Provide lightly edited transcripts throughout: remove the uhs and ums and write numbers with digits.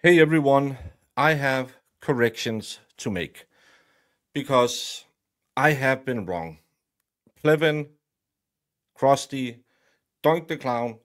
Hey everyone, I have corrections to make because I have been wrong. Plevin, Krusty, Doink the Clown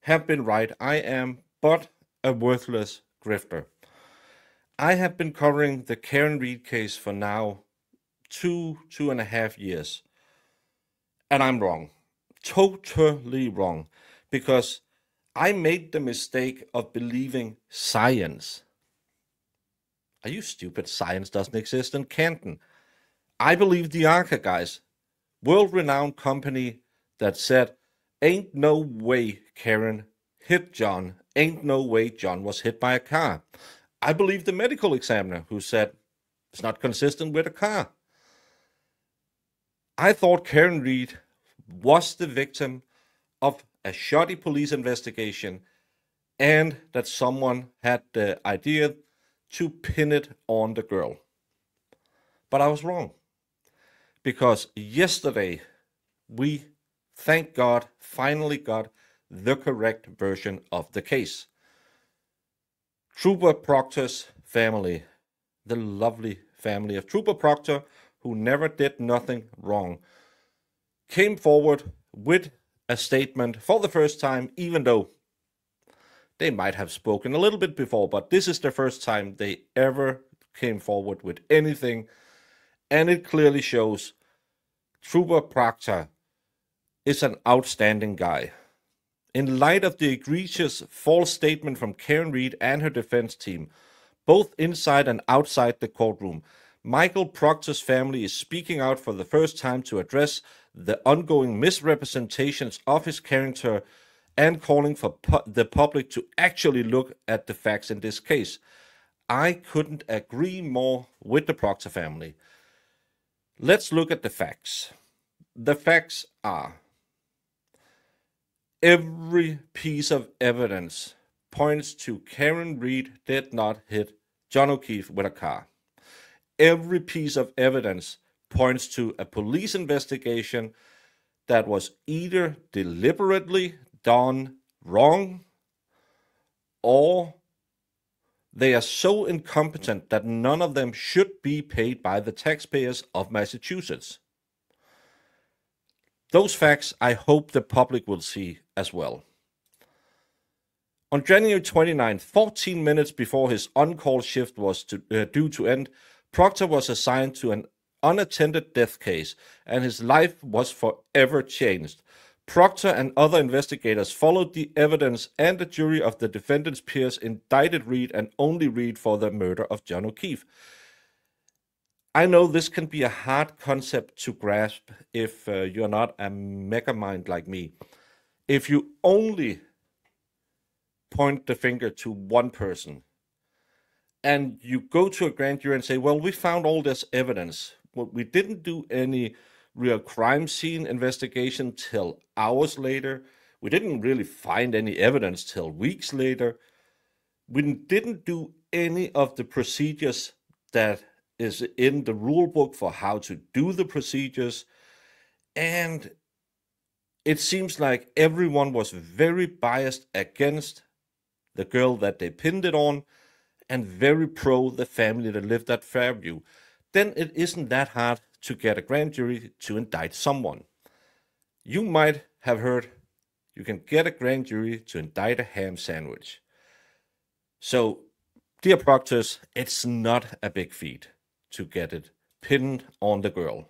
have been right. I am but a worthless grifter. I have been covering the Karen Reed case for now 2.5 years, and I'm wrong. Totally wrong because I made the mistake of believing science. Are you stupid? Science doesn't exist in Canton. I believe the Arca guys, world renowned company that said, ain't no way Karen hit John, ain't no way John was hit by a car. I believe the medical examiner who said it's not consistent with a car. I thought Karen Reed was the victim of a shoddy police investigation and that someone had the idea to pin it on the girl. But I was wrong because yesterday we, thank God, finally got the correct version of the case. Trooper Proctor's family, the lovely family of Trooper Proctor, who never did nothing wrong, came forward with a statement for the first time, even though they might have spoken a little bit before, but this is the first time they ever came forward with anything, and it clearly shows Trooper Proctor is an outstanding guy. In light of the egregious false statement from Karen Reed and her defense team, both inside and outside the courtroom, Michael Proctor's family is speaking out for the first time to address the ongoing misrepresentations of his character and calling for the public to actually look at the facts in this case. I couldn't agree more with the Proctor family. Let's look at the facts. The facts are: every piece of evidence points to Karen Reed did not hit John O'Keefe with a car. Every piece of evidence points to a police investigation that was either deliberately done wrong or they are so incompetent that none of them should be paid by the taxpayers of Massachusetts. Those facts I hope the public will see as well. On January 29th, 14 minutes before his on-call shift was due to end, Proctor was assigned to an unattended death case, and his life was forever changed. Proctor and other investigators followed the evidence, and the jury of the defendant's peers indicted Reed and only Reed for the murder of John O'Keefe. I know this can be a hard concept to grasp if you're not a mega mind like me. If you only point the finger to one person and you go to a grand jury and say, well, we found all this evidence, but we didn't do any real crime scene investigation till hours later. We didn't really find any evidence till weeks later. We didn't do any of the procedures that is in the rule book for how to do the procedures. And it seems like everyone was very biased against the girl that they pinned it on and very pro the family that lived at Fairview. Then it isn't that hard to get a grand jury to indict someone. You might have heard you can get a grand jury to indict a ham sandwich. So, dear Proctors, it's not a big feat to get it pinned on the girl.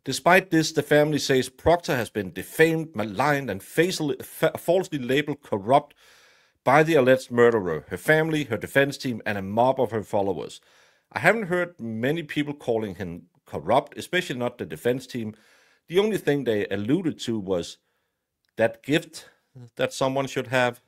Despite this, the family says Proctor has been defamed, maligned, and falsely labeled corrupt by the alleged murderer, her family, her defense team, and a mob of her followers. I haven't heard many people calling him corrupt, especially not the defense team. The only thing they alluded to was that gift that someone should have.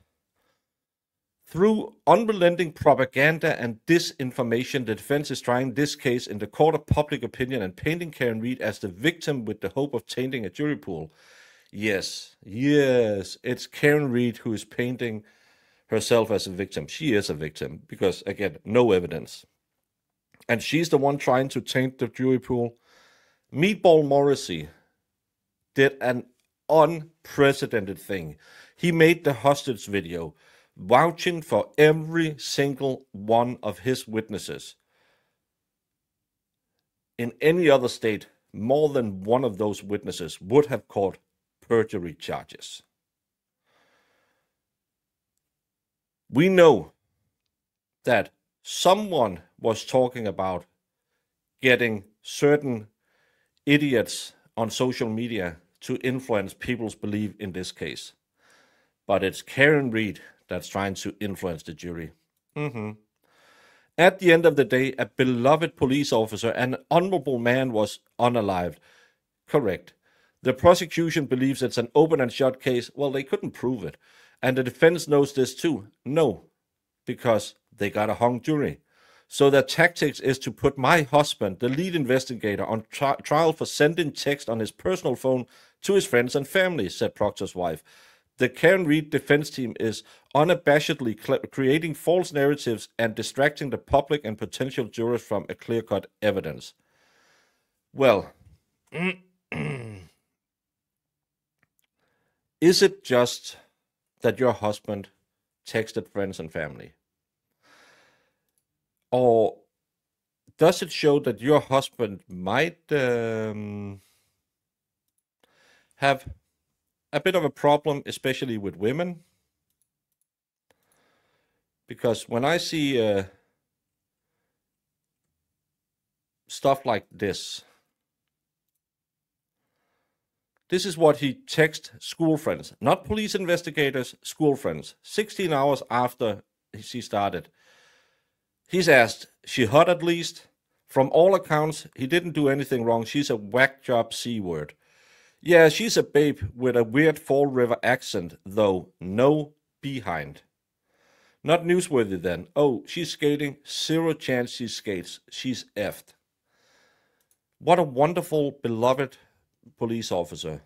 Through unrelenting propaganda and disinformation, the defense is trying this case in the court of public opinion and painting Karen Reed as the victim with the hope of tainting a jury pool. Yes, it's Karen Reed who is painting herself as a victim. She is a victim because, again, no evidence. And she's the one trying to taint the jury pool. Meatball Morrissey did an unprecedented thing. He made the hostage video vouching for every single one of his witnesses. In any other state, more than one of those witnesses would have caught perjury charges. We know that someone was talking about getting certain idiots on social media to influence people's belief in this case. But it's Karen Reed that's trying to influence the jury. At the end of the day, a beloved police officer and honorable man was unalived. Correct. The prosecution believes it's an open and shut case. Well, they couldn't prove it. And the defense knows this too. No, because they got a hung jury. So their tactics is to put my husband, the lead investigator, on trial for sending text on his personal phone to his friends and family, said Proctor's wife. The Karen Reed defense team is unabashedly creating false narratives and distracting the public and potential jurors from a clear-cut evidence. Well, is it just that your husband texted friends and family? Or does it show that your husband might have a bit of a problem, especially with women? Because when I see stuff like this is what he texts school friends, not police investigators, school friends, 16 hours after she started. He's asked, she hot at least? From all accounts, he didn't do anything wrong. She's a whack job C-word. Yeah, she's a babe with a weird Fall River accent, though no behind. Not newsworthy then. Oh, she's skating. Zero chance she skates. She's effed. What a wonderful, beloved police officer.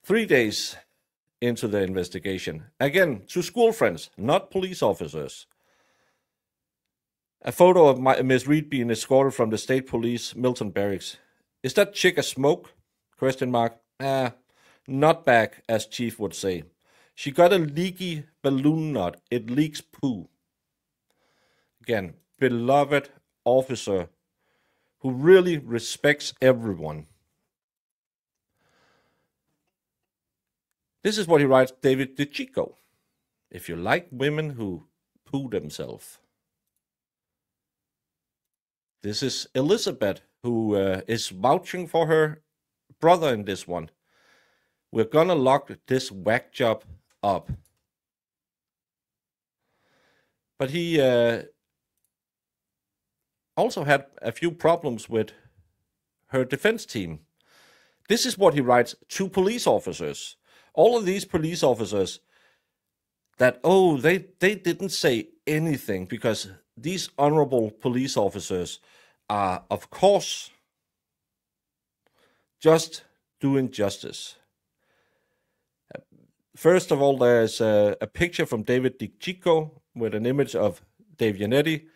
3 days into the investigation. Again, to school friends, not police officers. A photo of Miss Reed being escorted from the state police Milton Barracks. Is that chick a smoke? ? Not back, as Chief would say. She got a leaky balloon knot. It leaks poo. Again, beloved officer who really respects everyone. This is what he writes, David DeChico. If you like women who poo themselves. This is Elizabeth, who is vouching for her brother in this one. We're gonna lock this whack job up. But he also had a few problems with her defense team. This is what he writes to police officers. All of these police officers that, oh, they didn't say anything because these honorable police officers are, of course, just doing justice. First of all, there's a picture from David DiCicco with an image of Dave Yannetti.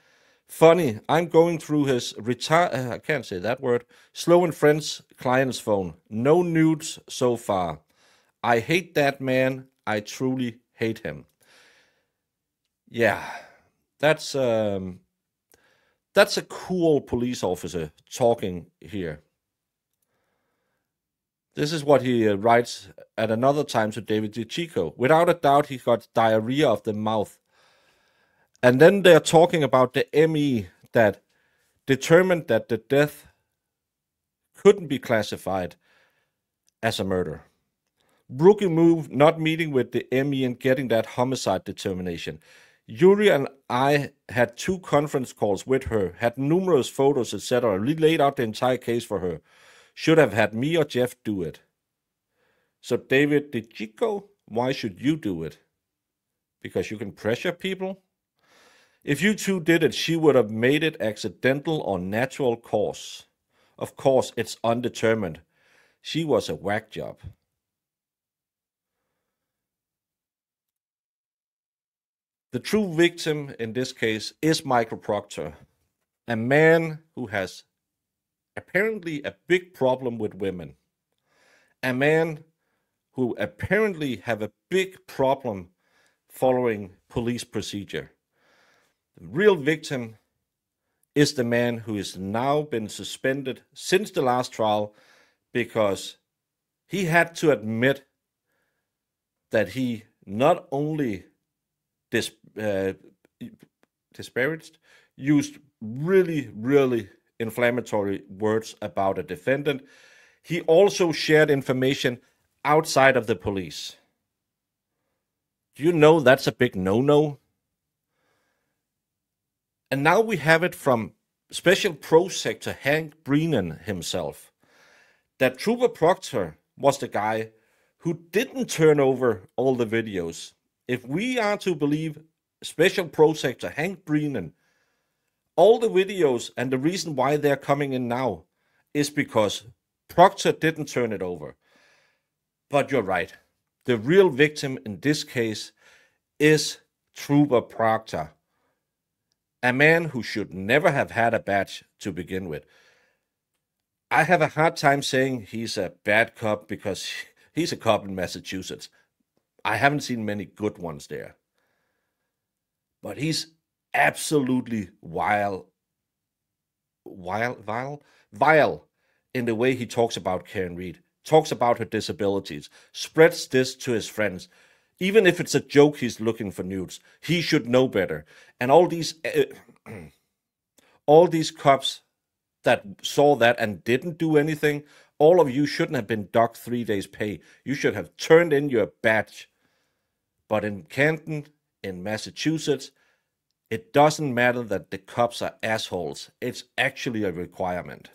Funny, I'm going through his I can't say that word, Slow and Friends client's phone. No nudes so far. I hate that man. I truly hate him. Yeah, that's a cool police officer talking here. This is what he writes at another time to David DiCicco. Without a doubt, he got diarrhea of the mouth. And then they're talking about the ME that determined that the death couldn't be classified as a murder. Rookie move, not meeting with the ME and getting that homicide determination. Yuri and I had 2 conference calls with her, had numerous photos, etc. We laid out the entire case for her. Should have had me or Jeff do it. So David DiCicco, why should you do it? Because you can pressure people? If you 2 did it, she would have made it accidental or natural cause. Of course, it's undetermined. She was a whack job. The true victim in this case is Michael Proctor, a man who has apparently a big problem with women. A man who apparently have a big problem following police procedure. The real victim is the man who has now been suspended since the last trial because he had to admit that he not only disparaged, used really inflammatory words about a defendant, he also shared information outside of the police. Do you know that's a big no-no? And now we have it from Special Prosecutor Hank Brennan himself, that Trooper Proctor was the guy who didn't turn over all the videos. If we are to believe Special Prosecutor Hank Brennan, all the videos and the reason why they're coming in now is because Proctor didn't turn it over. But you're right. The real victim in this case is Trooper Proctor, a man who should never have had a badge to begin with. I have a hard time saying he's a bad cop because he's a cop in Massachusetts. I haven't seen many good ones there. But he's absolutely vile in the way he talks about Karen Read, talks about her disabilities, spreads this to his friends. Even if it's a joke he's looking for nudes, he should know better. And all these cops that saw that and didn't do anything, all of you shouldn't have been docked 3 days' pay. You should have turned in your badge. But in Canton, in Massachusetts, it doesn't matter that the cops are assholes. It's actually a requirement.